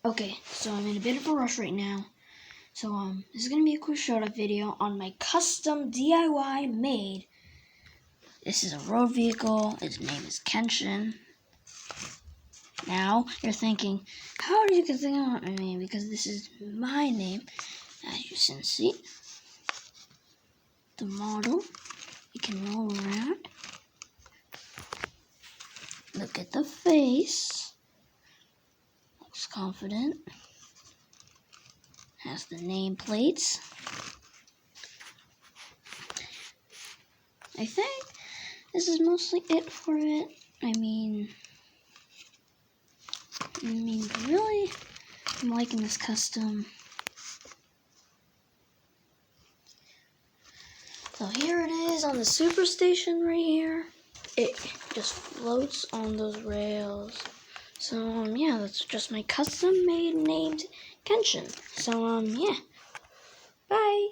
Okay, so I'm in a bit of a rush right now. So this is gonna be a quick shout-out video on my custom DIY made. This is a road vehicle. Its name is Kenshin. Now you're thinking, how do you get the on my name? Because this is my name. As you can see, the model. You can roll around. Look at the face. Looks confident. Has the name plates. I think this is mostly it for it. I mean, really, I'm liking this custom. So here it is on the Superstation right here. It just floats on those rails. So yeah, that's just my custom made named Kenshin. So yeah. Bye.